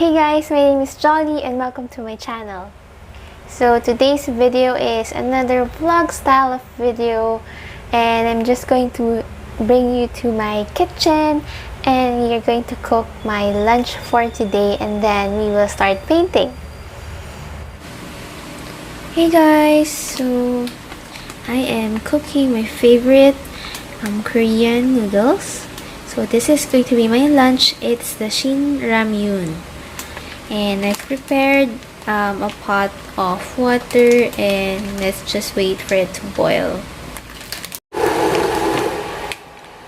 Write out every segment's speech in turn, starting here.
Hey guys, my name is Jolly and welcome to my channel. So today's video is another vlog style of video, and I'm just going to bring you to my kitchen and you're going to cook my lunch for today, and then we will start painting. Hey guys, so I am cooking my favorite Korean noodles. So this is going to be my lunch. It's the Shin Ramyun. And I've prepared a pot of water, and let's just wait for it to boil.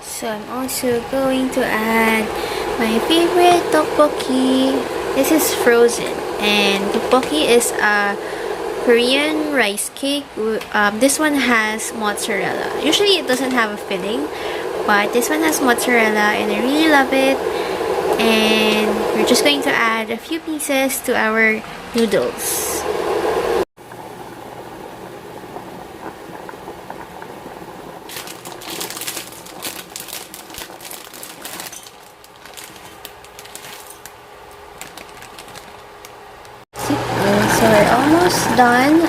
So I'm also going to add my favorite tteokbokki. This is frozen, and tteokbokki is a Korean rice cake. This one has mozzarella. Usually it doesn't have a filling, but this one has mozzarella and I really love it. And we're just going to add a few pieces to our noodles. So we're almost done,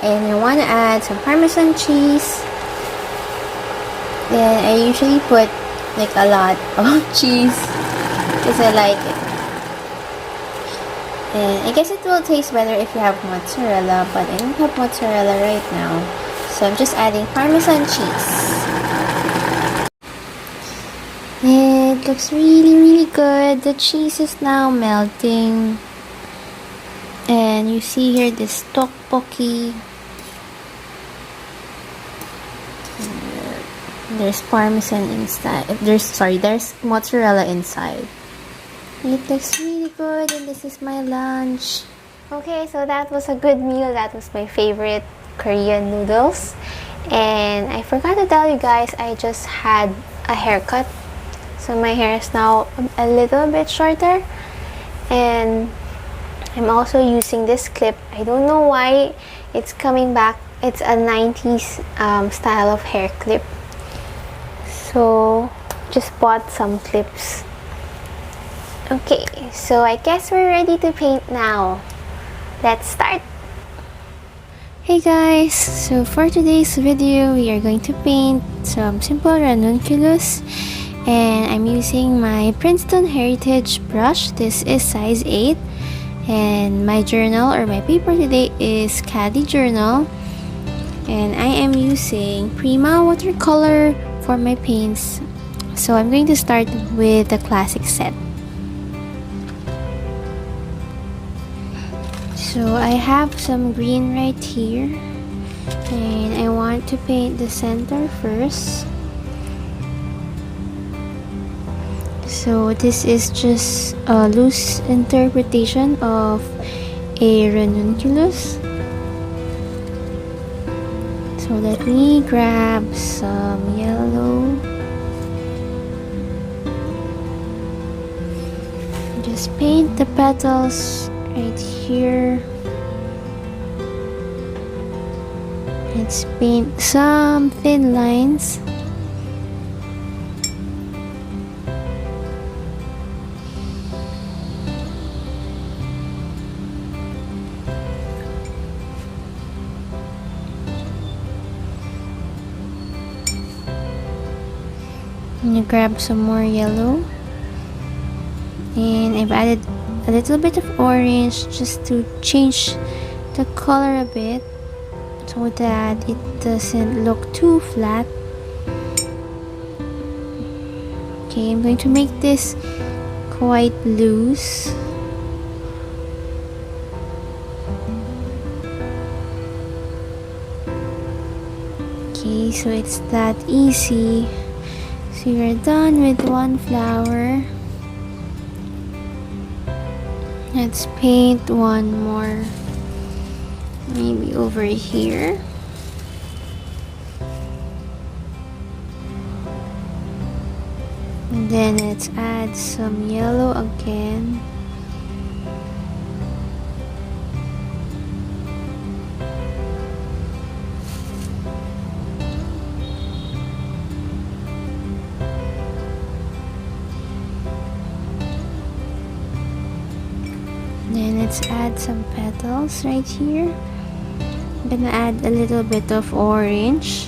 and I want to add some Parmesan cheese. Then I usually put like a lot of cheese because I like it. And I guess it will taste better if you have mozzarella, but I don't have mozzarella right now, so I'm just adding Parmesan cheese. It looks really good. The cheese is now melting, and you see here this tteokbokki. There's Parmesan inside. There's mozzarella inside. It looks really good, and this is my lunch. Okay, so that was a good meal. That was my favorite Korean noodles. And I forgot to tell you guys, I just had a haircut. So my hair is now a little bit shorter. And I'm also using this clip. I don't know why it's coming back. It's a 90s style of hair clip. So just bought some clips. Okay, so I guess we're ready to paint now. Let's start. Hey guys, so for today's video we are going to paint some simple ranunculus, and I'm using my Princeton Heritage brush. This is size 8, and my journal or my paper today is Caddy Journal, and I am using Prima watercolor for my paints. So I'm going to start with the classic set. So I have some green right here, and I want to paint the center first. So this is just a loose interpretation of a ranunculus. So let me grab some yellow. Just paint the petals right here. Let's paint some thin lines. I'm gonna grab some more yellow, and I've added a little bit of orange just to change the color a bit so that it doesn't look too flat. Okay, I'm going to make this quite loose. Okay, so it's that easy. So you're done with one flower. Let's paint one more, maybe over here. And then let's add some yellow again. Then let's add some petals right here. I'm gonna add a little bit of orange.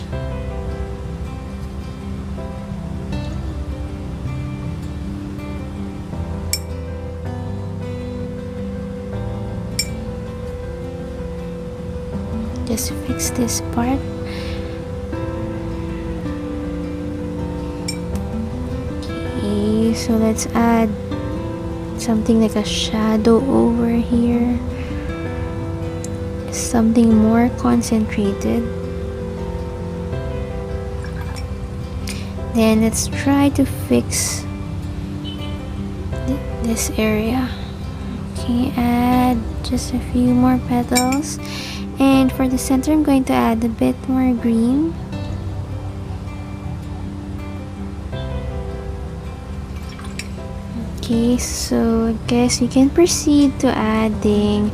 Just fix this part. Okay, so let's add something like a shadow over here. Something more concentrated. Then let's try to fix this area. Okay, add just a few more petals. And for the center, I'm going to add a bit more green. Okay, so I guess we can proceed to adding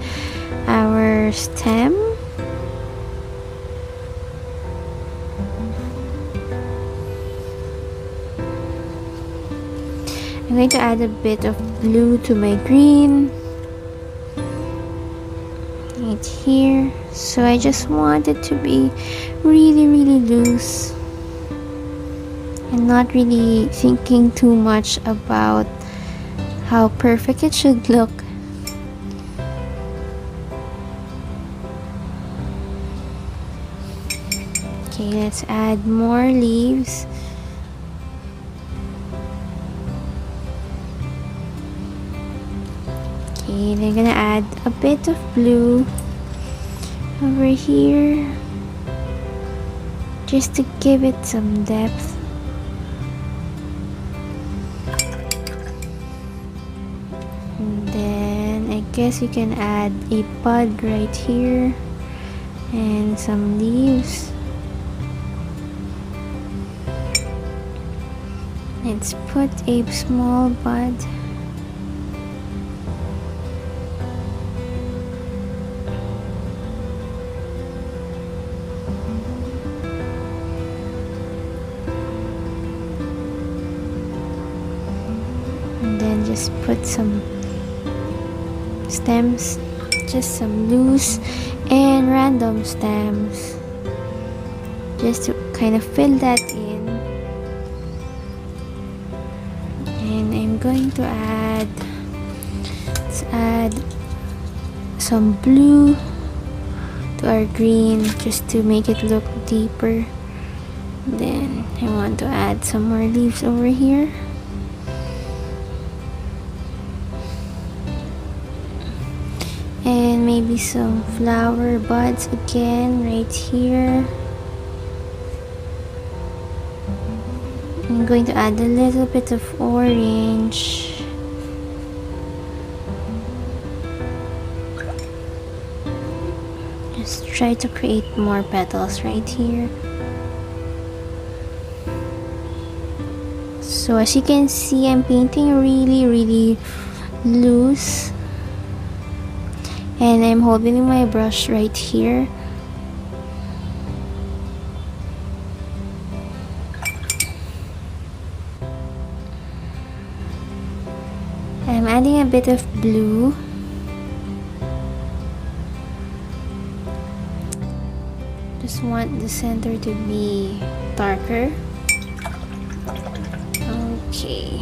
our stem. I'm going to add a bit of blue to my green right here. So I just want it to be really loose and not really thinking too much about how perfect it should look. Okay, let's add more leaves. Okay, then I'm gonna add a bit of blue over here just to give it some depth. And then I guess you can add a bud right here and some leaves. Let's put a small bud. And then just put some stems, just some loose and random stems, just to kind of fill that in. And I'm going to let's add some blue to our green just to make it look deeper. Then I want to add some more leaves over here. And maybe some flower buds again right here. I'm going to add a little bit of orange. Just try to create more petals right here. So as you can see, I'm painting really loose. And I'm holding my brush right here. I'm adding a bit of blue. Just want the center to be darker. Okay.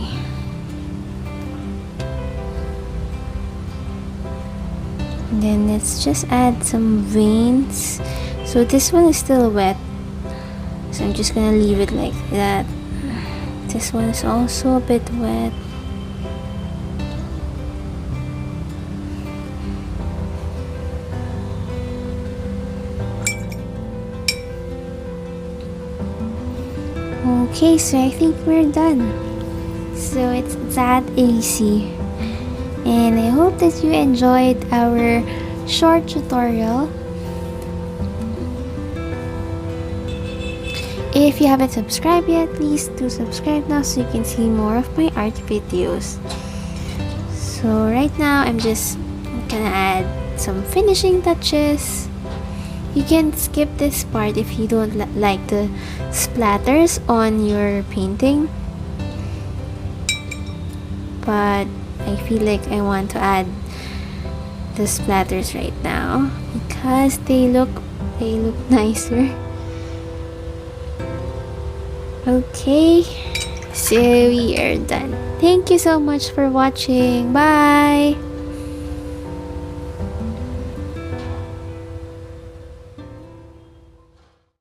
And then let's just add some veins. So this one is still wet, so I'm just gonna leave it like that. This one is also a bit wet. Okay, so I think we're done. So it's that easy. And I hope that you enjoyed our short tutorial. If you haven't subscribed yet, please do subscribe now so you can see more of my art videos. So right now, I'm just gonna add some finishing touches. You can skip this part if you don't like the splatters on your painting. But I feel like I want to add the splatters right now because they look nicer. Okay, so we are done. Thank you so much for watching. Bye!